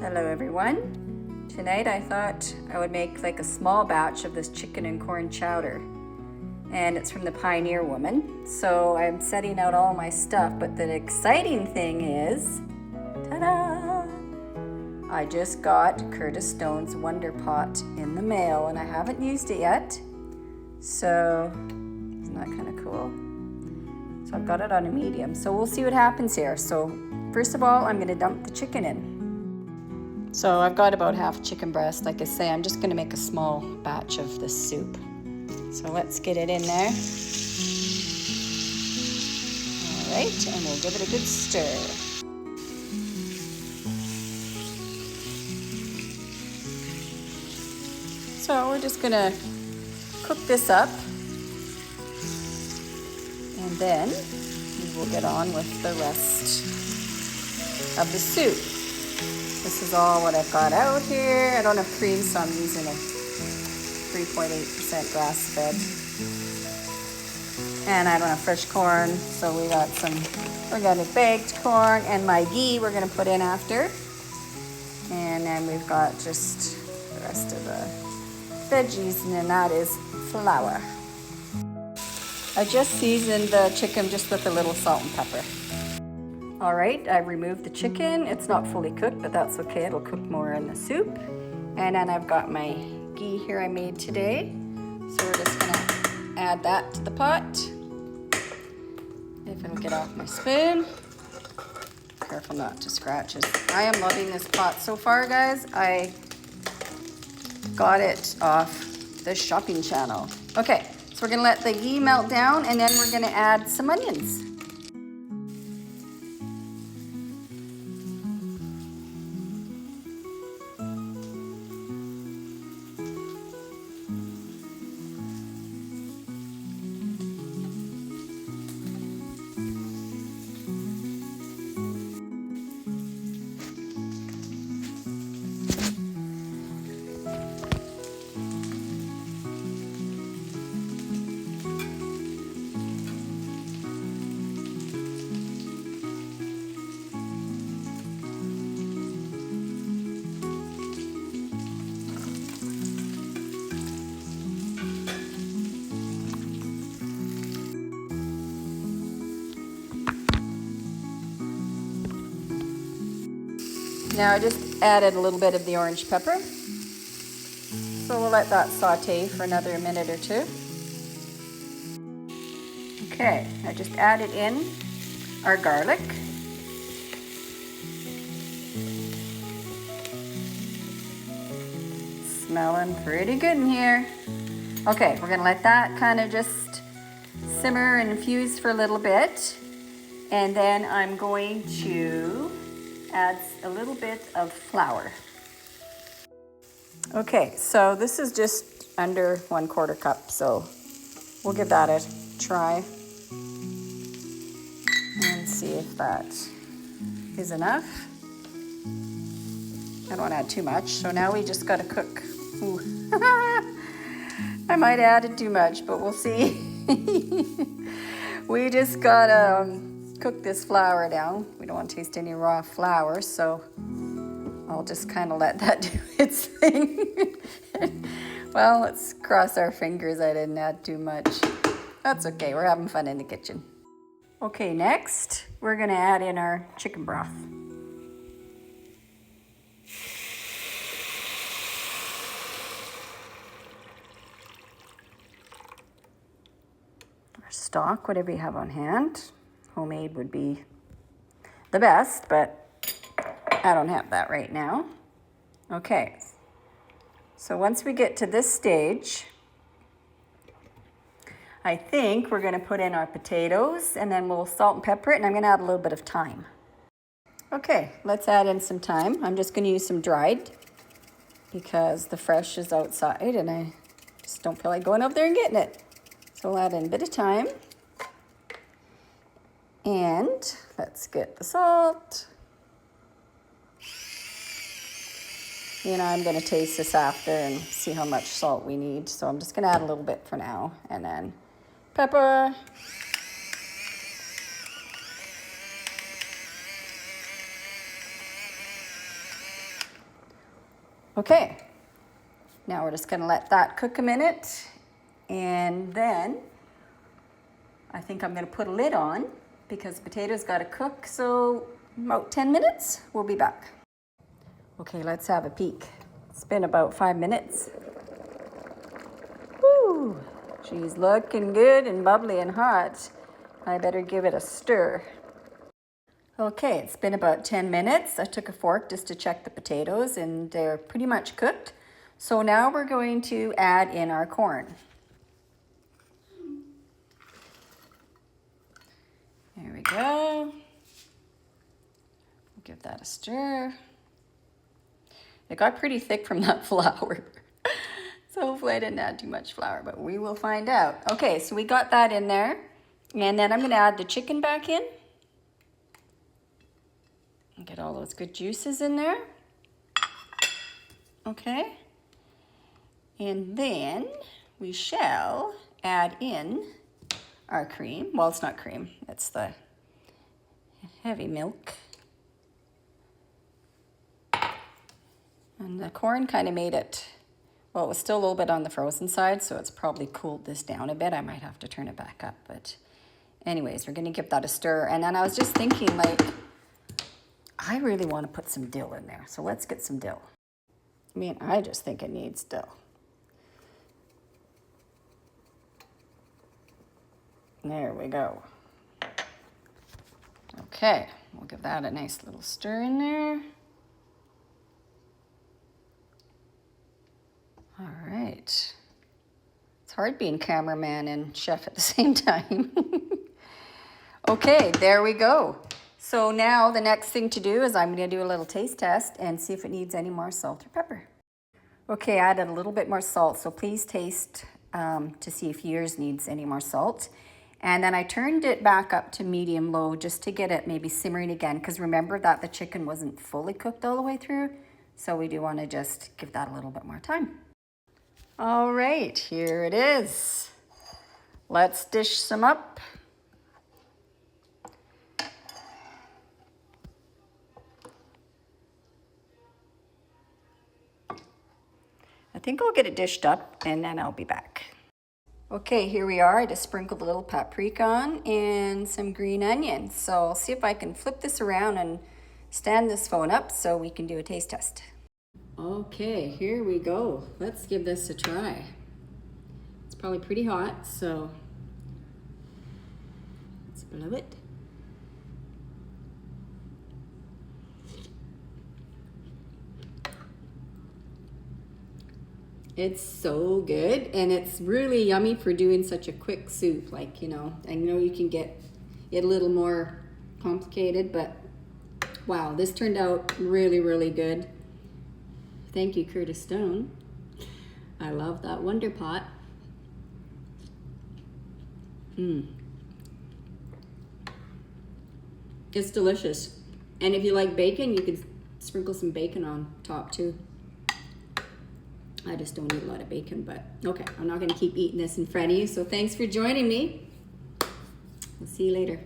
Hello everyone. Tonight I thought I would make like a small batch of this chicken and corn chowder. And it's from the Pioneer Woman. So I'm setting out all my stuff, but the exciting thing is, ta-da! I just got Curtis Stone's Wonder Pot in the mail and I haven't used it yet. So isn't that kind of cool? So I've got it on a medium. So we'll see what happens here. So first of all, I'm gonna dump the chicken in. So I've got about half chicken breast. Like I say, I'm just gonna make a small batch of this soup. So let's get it in there. All right, and we'll give it a good stir. So we're just gonna cook this up, and then we will get on with the rest of the soup. This is all what I've got out here. I don't have cream, so I'm using a 3.8% grass fed. And I don't have fresh corn, so we got some organic baked corn, and my ghee we're gonna put in after. And then we've got just the rest of the veggies, and then that is flour. I just seasoned the chicken just with a little salt and pepper. All right, I removed the chicken. It's not fully cooked, but that's okay. It'll cook more in the soup. And then I've got my ghee here I made today. So we're just gonna add that to the pot. If it'll get off my spoon. Careful not to scratch it. I am loving this pot so far, guys. I got it off the shopping channel. Okay, so we're gonna let the ghee melt down, and then we're gonna add some onions. Now I just added a little bit of the orange pepper. So we'll let that saute for another minute or two. Okay, I just added in our garlic. Smelling pretty good in here. Okay, we're gonna let that kind of just simmer and infuse for a little bit. And then I'm going to add a little bit of flour. Okay, so this is just under 1/4 cup, so we'll give that a try and see if that is enough. I don't want to add too much, so now we just got to cook. Ooh. I might have added too much, but we'll see. We just gotta cook this flour down. We don't want to taste any raw flour, so I'll just kind of let that do its thing. Well, let's cross our fingers I didn't add too much. That's okay, we're having fun in the kitchen. Okay, next, we're gonna add in our chicken broth. Our stock, whatever you have on hand. Homemade would be the best, but I don't have that right now. Okay, so once we get to this stage, I think we're gonna put in our potatoes, and then we'll salt and pepper it, and I'm gonna add a little bit of thyme. Okay, let's add in some thyme. I'm just gonna use some dried because the fresh is outside and I just don't feel like going up there and getting it. So we'll add in a bit of thyme. And let's get the salt. You know, I'm gonna taste this after and see how much salt we need. So I'm just gonna add a little bit for now, and then pepper. Okay, now we're just gonna let that cook a minute, and then I think I'm gonna put a lid on because the potatoes gotta cook, so about 10 minutes, we'll be back. Okay, let's have a peek. It's been about 5 minutes. Woo, she's looking good and bubbly and hot. I better give it a stir. Okay, it's been about 10 minutes. I took a fork just to check the potatoes and they're pretty much cooked. So now we're going to add in our corn. There we go. We'll give that a stir. It got pretty thick from that flour. So hopefully I didn't add too much flour, but we will find out. Okay, so we got that in there. And then I'm gonna add the chicken back in. And get all those good juices in there. Okay. And then we shall add in our cream. Well, it's not cream, it's the heavy milk. And the corn kind of made it, well, it was still a little bit on the frozen side, so it's probably cooled this down a bit. I might have to turn it back up, but anyways, we're gonna give that a stir. And then I was just thinking, like, I really want to put some dill in there, so let's get some dill. I mean, I just think it needs dill. There we go. Okay, we'll give that a nice little stir in there. All right. It's hard being cameraman and chef at the same time. Okay, there we go. So now the next thing to do is I'm going to do a little taste test and see if it needs any more salt or pepper. Okay, I added a little bit more salt, so please taste to see if yours needs any more salt. And then I turned it back up to medium-low just to get it maybe simmering again, because remember that the chicken wasn't fully cooked all the way through, so we do want to just give that a little bit more time. All right, here it is. Let's dish some up. I think I'll get it dished up and then I'll be back. Okay, here we are. I just sprinkled a little paprika on and some green onions. So I'll see if I can flip this around and stand this phone up so we can do a taste test. Okay, here we go. Let's give this a try. It's probably pretty hot, so let's blow it. It's so good, and it's really yummy for doing such a quick soup. Like, you know, I know you can get it a little more complicated, but wow, this turned out really, really good. Thank you, Curtis Stone. I love that Wonder Pot. It's delicious. And if you like bacon, you could sprinkle some bacon on top too. I just don't eat a lot of bacon, but okay, I'm not gonna keep eating this in front of you. So thanks for joining me. We'll see you later.